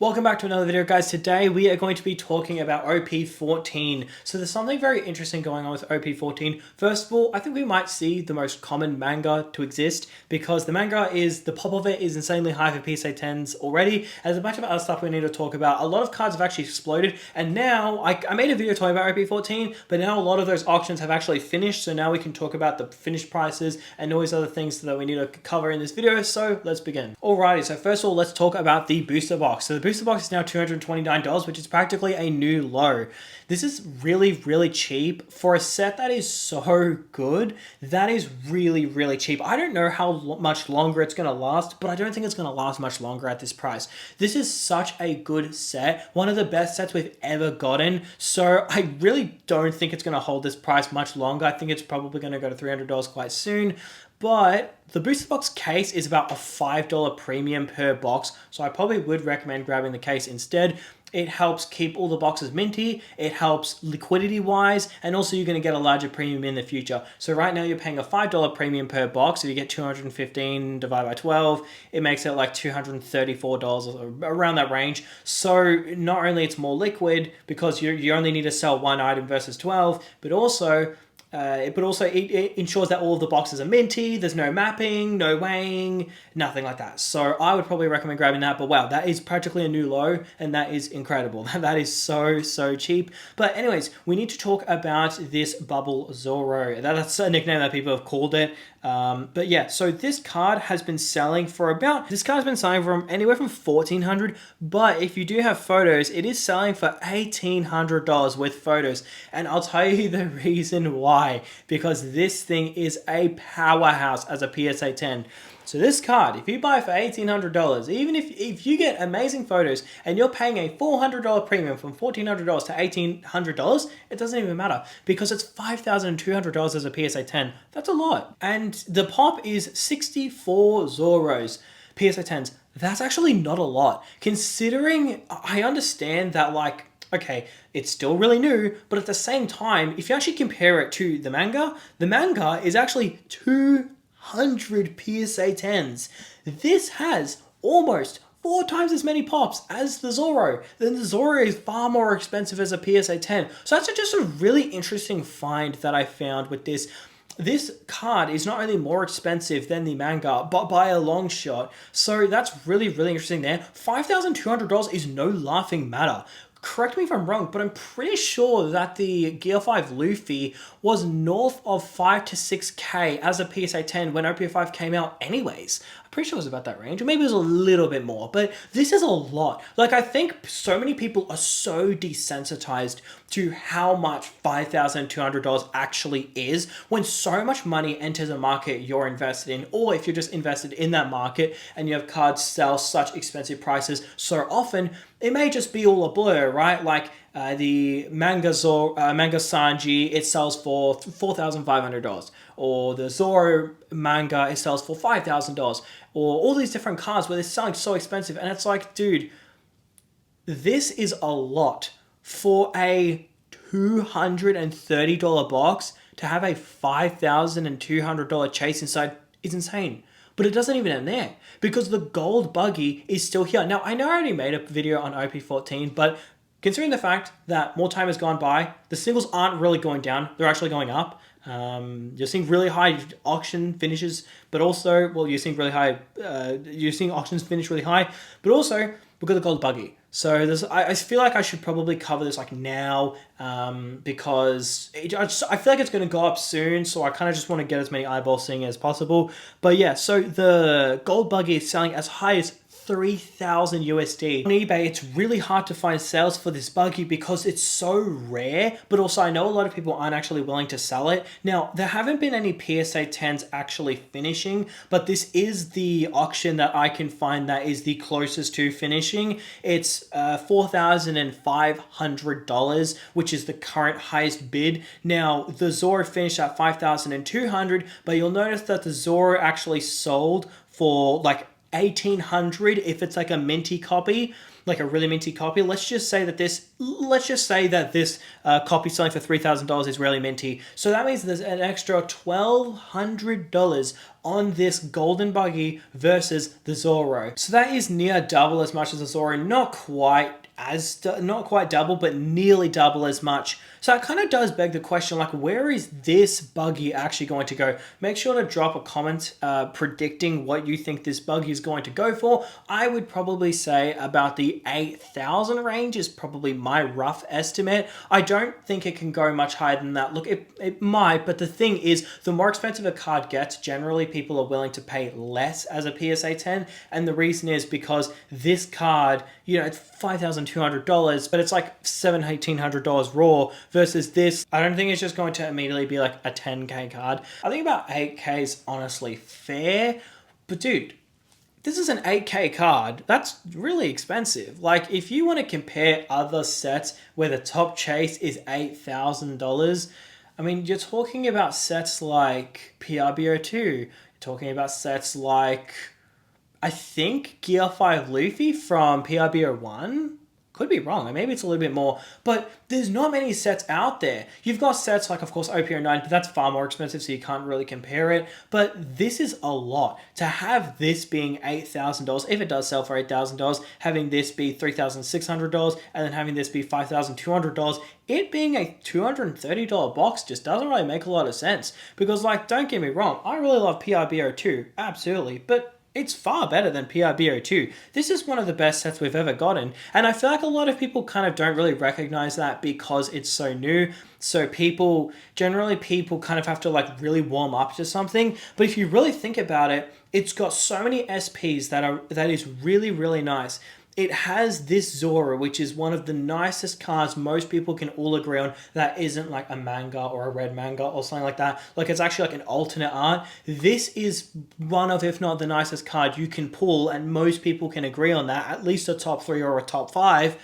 Welcome back to another video, guys. Today we are going to be talking about OP14. So there's something very interesting going on with OP14. First of all, I think we might see the most common manga to exist because the pop of it is insanely high for PSA 10s already. There's a bunch of other stuff we need to talk about. A lot of cards have actually exploded, and now I made a video talking about OP14, but now a lot of those auctions have actually finished. So now we can talk about the finished prices and all these other things that we need to cover in this video. So let's begin. Alrighty, so first of all, let's talk about the booster box. So the booster box is now $229, which is practically a new low. This is really cheap for a set that is so good. That is really cheap. I don't know how much longer it's going to last, but I don't think it's going to last much longer at this price. This is such a good set, one of the best sets we've ever gotten, so I really don't think it's going to hold this price much longer. I think it's probably going to go to $300 quite soon. But the booster box case is about a $5 premium per box, so I probably would recommend grabbing the case instead. It helps keep all the boxes minty, it helps liquidity wise, and also you're going to get a larger premium in the future. So right now you're paying a $5 premium per box. If you get 215 divided by 12, it makes it like $234 or around that range. So not only it's more liquid because you only need to sell one item versus 12, but also it ensures that all of the boxes are minty, there's no mapping, no weighing, nothing like that. So I would probably recommend grabbing that, but wow, that is practically a new low, and that is incredible. That is so cheap. But anyways, we need to talk about this Bubble Zoro. That's a nickname that people have called it. But yeah, so this card has been selling for anywhere from $1,400, but if you do have photos, it is selling for $1,800 with photos, and I'll tell you the reason why, because this thing is a powerhouse as a PSA 10. So this card, if you buy it for $1,800, even if you get amazing photos and you're paying a $400 premium from $1,400 to $1,800, it doesn't even matter because it's $5,200 as a PSA 10. That's a lot. And the pop is 64 Zoros, PSA 10s. That's actually not a lot. Considering, I understand that, like, okay, it's still really new, but at the same time, if you actually compare it to the manga is actually 200 PSA 10s. This has almost 4 times as many pops as the Zoro. Then the Zoro is far more expensive as a PSA 10. So that's just a really interesting find that I found with this. This card is not only more expensive than the manga, but by a long shot. So that's really interesting there. $5,200 is no laughing matter. Correct me if I'm wrong, but I'm pretty sure that the Gear 5 Luffy was north of 5 to 6k as a PSA 10 when OP5 came out anyways. I'm pretty sure it was about that range, or maybe it was a little bit more, but this is a lot. Like, I think so many people are so desensitized to how much $5,200 actually is when so much money enters a market you're invested in, or if you're just invested in that market and you have cards sell such expensive prices so often, it may just be all a blur, right? Like the manga Sanji, it sells for $4,500, or the Zoro manga, it sells for $5,000, or all these different cards where they're selling so expensive, and it's like, dude, this is a lot for a $230 box to have a $5,200 chase inside is insane. But it doesn't even end there, because the gold Buggy is still here. Now, I know I already made a video on OP14, but considering the fact that more time has gone by, the singles aren't really going down, they're actually going up. You're seeing really high auction finishes, but also, well, you're seeing auctions finish really high, but also we've got the gold Buggy. So I feel like I should probably cover this like now, because I feel like it's going to go up soon, so I kind of just want to get as many eyeballs seeing as possible. But yeah, so the gold Buggy is selling as high as 3,000 USD. On eBay, it's really hard to find sales for this Buggy because it's so rare, but also I know a lot of people aren't actually willing to sell it. Now, there haven't been any PSA 10s actually finishing, but this is the auction that I can find that is the closest to finishing. It's $4,500, which is the current highest bid. Now, the Zoro finished at $5,200, but you'll notice that the Zoro actually sold for like $1,800 if it's like a minty copy, like a really minty copy. Let's just say that this copy selling for $3,000 is really minty. So that means there's an extra $1,200 on this golden buggy versus the Zoro. So that is near double as much as the Zoro, not quite double, but nearly double as much. So it kind of does beg the question, like, where is this buggy actually going to go? Make sure to drop a comment predicting what you think this buggy is going to go for. I would probably say about the 8,000 range is probably my rough estimate. I don't think it can go much higher than that. Look, it might, but the thing is, the more expensive a card gets, generally people are willing to pay less as a PSA 10, and the reason is because this card, you know, it's $5,200, but it's like $1,700 raw, versus this, I don't think it's just going to immediately be like a 10k card. I think about 8k is honestly fair, but dude, this is an 8k card. That's really expensive. Like, if you want to compare other sets where the top chase is $8,000, I mean, you're talking about sets like PRBO2, you're talking about sets like, I think, Gear 5 Luffy from PRBO1. Could be wrong, maybe it's a little bit more, but there's not many sets out there. You've got sets like, of course, OP09, but that's far more expensive, so you can't really compare it. But this is a lot. To have this being $8,000, if it does sell for $8,000, having this be $3,600, and then having this be $5,200, it being a $230 box just doesn't really make a lot of sense. Because, like, don't get me wrong, I really love PRBO2, absolutely, but it's far better than PRBO2. This is one of the best sets we've ever gotten. And I feel like a lot of people kind of don't really recognize that because it's so new. So generally people kind of have to like really warm up to something. But if you really think about it, it's got so many SPs that is really, really nice. It has this Zoro, which is one of the nicest cards most people can all agree on that isn't like a manga or a red manga or something like that. Like, it's actually like an alternate art. This is one of, if not the nicest card you can pull, and most people can agree on that, at least a top 3 or a top 5.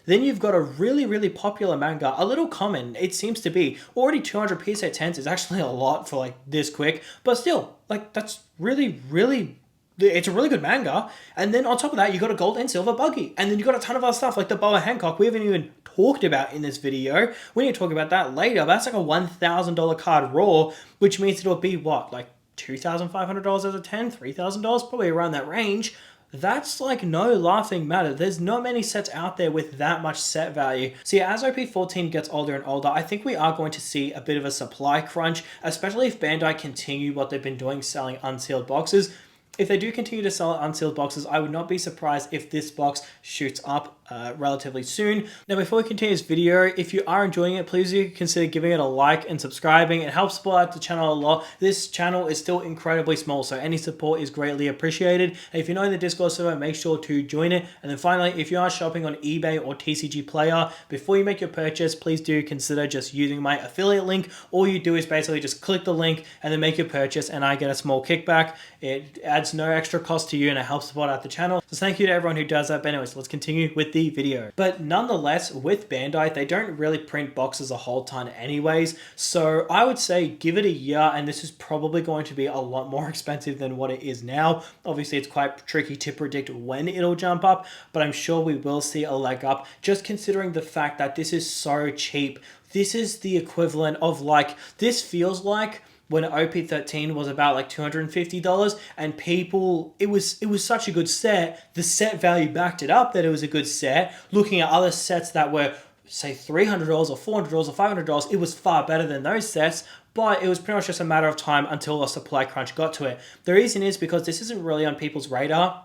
Then you've got a really, really popular manga, a little common, it seems to be. Already 200 PSA 10s is actually a lot for like this quick, but still, like, that's really, really, it's a really good manga. And then on top of that, you got a gold and silver buggy. And then you got a ton of other stuff like the Boa Hancock we haven't even talked about in this video. We need to talk about that later. But that's like a $1,000 card raw, which means it'll be what, like $2,500 as a 10, $3,000, probably around that range. That's like no laughing matter. There's not many sets out there with that much set value. So yeah, as OP14 gets older and older, I think we are going to see a bit of a supply crunch, especially if Bandai continue what they've been doing, selling unsealed boxes. If they do continue to sell unsealed boxes, I would not be surprised if this box shoots up relatively soon. Now, before we continue this video, if you are enjoying it, please do consider giving it a like and subscribing. It helps support out the channel a lot. This channel is still incredibly small, so any support is greatly appreciated. And if you're not in the Discord server, make sure to join it. And then finally, if you are shopping on eBay or TCGplayer, before you make your purchase, please do consider just using my affiliate link. All you do is basically just click the link and then make your purchase, and I get a small kickback. It adds no extra cost to you and it helps support out the channel. So thank you to everyone who does that. But anyways, let's continue with the video. But nonetheless, with Bandai, they don't really print boxes a whole ton anyways. So I would say give it a year, and this is probably going to be a lot more expensive than what it is now. Obviously, it's quite tricky to predict when it'll jump up, but I'm sure we will see a leg up, just considering the fact that this is so cheap. This is the equivalent of like, this feels like when OP13 was about like $250, and people, it was such a good set, the set value backed it up that it was a good set. Looking at other sets that were, say, $300 or $400 or $500, it was far better than those sets, but it was pretty much just a matter of time until a supply crunch got to it. The reason is because this isn't really on people's radar.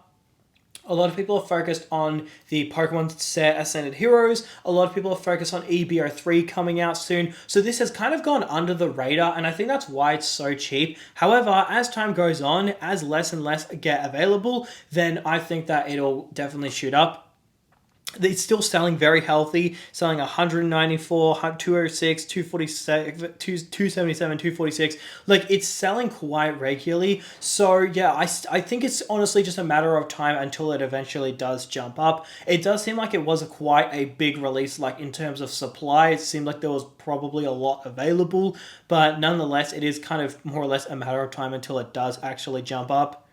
A lot of people are focused on the Pokemon set Ascended Heroes. A lot of people are focused on EBO3 coming out soon. So this has kind of gone under the radar, and I think that's why it's so cheap. However, as time goes on, as less and less get available, then I think that it'll definitely shoot up. It's still selling very healthy, selling 194, 206, 246, 277, 246. Like, it's selling quite regularly. So yeah, I think it's honestly just a matter of time until it eventually does jump up. It does seem like it was quite a big release, like in terms of supply. It seemed like there was probably a lot available, but nonetheless, it is kind of more or less a matter of time until it does actually jump up.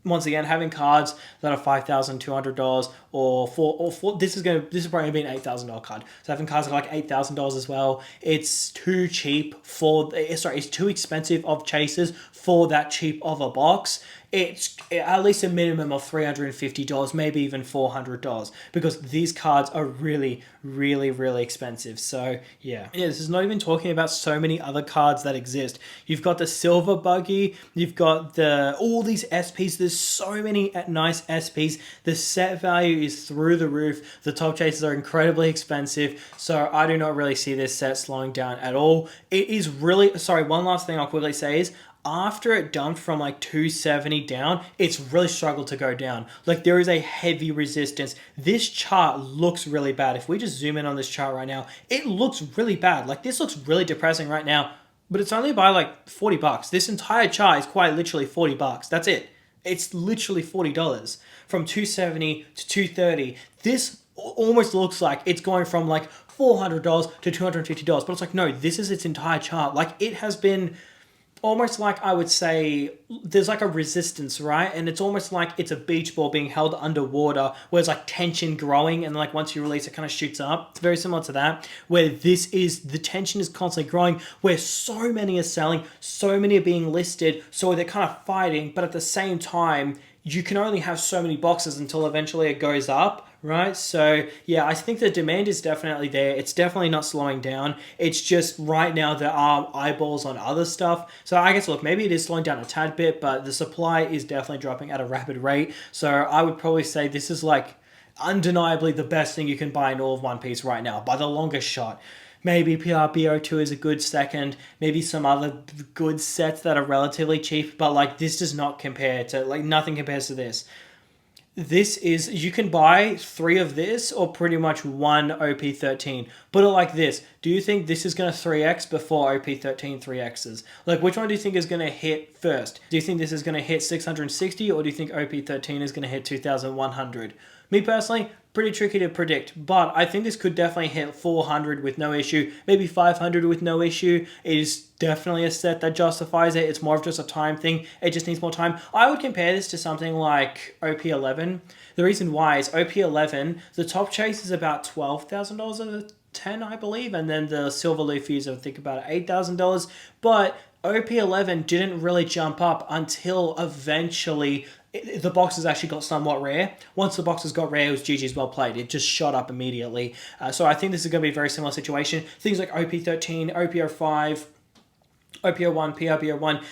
once again, having cards that are $5,200 or four, this is probably gonna be an $8,000 card. So having cards that are like $8,000 as well, it's too cheap it's too expensive of chasers for that cheap of a box. It's at least a minimum of $350, maybe even $400, because these cards are really, really, really expensive. So yeah, this is not even talking about so many other cards that exist. You've got the silver Buggy, you've got all these SPs. There's so many nice SPs. The set value is through the roof. The top chasers are incredibly expensive, so I do not really see this set slowing down at all. It is really, sorry, one last thing I'll quickly say is, after it dumped from like 270 down, it's really struggled to go down. Like, there is a heavy resistance. This chart looks really bad. If we just zoom in on this chart right now, it looks really bad. Like, this looks really depressing right now, but it's only by like 40 bucks. This entire chart is quite literally 40 bucks. That's it. It's literally $40 from 270 to 230. This almost looks like it's going from like $400 to $250, but it's like, no, this is its entire chart. Like, it has been almost like, I would say, there's like a resistance, right? And it's almost like it's a beach ball being held underwater, where it's like tension growing, and like once you release it kind of shoots up. It's very similar to that, where the tension is constantly growing, where so many are selling, so many are being listed, so they're kind of fighting, but at the same time, you can only have so many boxes until eventually it goes up, right? So yeah, I think the demand is definitely there. It's definitely not slowing down. It's just right now there are eyeballs on other stuff. So I guess, look, maybe it is slowing down a tad bit, but the supply is definitely dropping at a rapid rate. So I would probably say this is like undeniably the best thing you can buy in all of One Piece right now, by the longest shot. Maybe PRBO2 is a good second. Maybe some other good sets that are relatively cheap. But like, this does not compare to, like, nothing compares to this. This is, you can buy 3 of this or pretty much 1 OP13. Put it like this. Do you think this is going to 3x before OP13 3x's? Like, which one do you think is going to hit first? Do you think this is going to hit 660, or do you think OP13 is going to hit 2,100? Me personally, pretty tricky to predict, but I think this could definitely hit 400 with no issue, maybe 500 with no issue. It is definitely a set that justifies it. It's more of just a time thing. It just needs more time. I would compare this to something like OP11. The reason why is OP11, the top chase is about $12,000 of 10, I believe, and then the silver Luffy's, I think, about $8,000, but OP11 didn't really jump up until eventually the boxes actually got somewhat rare. Once the boxes got rare, it was GG's well played. It just shot up immediately. So I think this is going to be a very similar situation. Things like OP13, OP05, OP01, PRBO1,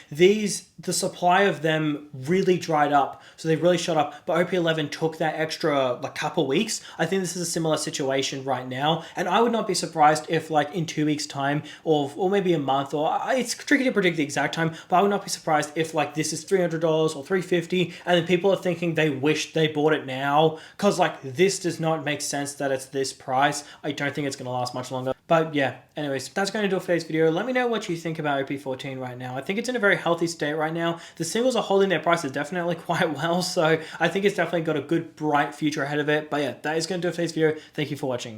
the supply of them really dried up, so they really shot up, but OP11 took that extra like couple weeks. I think this is a similar situation right now, and I would not be surprised if like in 2 weeks time, or maybe a month, or it's tricky to predict the exact time, but I would not be surprised if like this is $300 or $350, and then people are thinking they wish they bought it now, because like this does not make sense that it's this price. I don't think it's going to last much longer. But yeah, anyways, that's going to do it for today's video. Let me know what you think about OP14 right now. I think it's in a very healthy state right now. The singles are holding their prices definitely quite well, so I think it's definitely got a good, bright future ahead of it. But yeah, that is going to do it for today's video. Thank you for watching.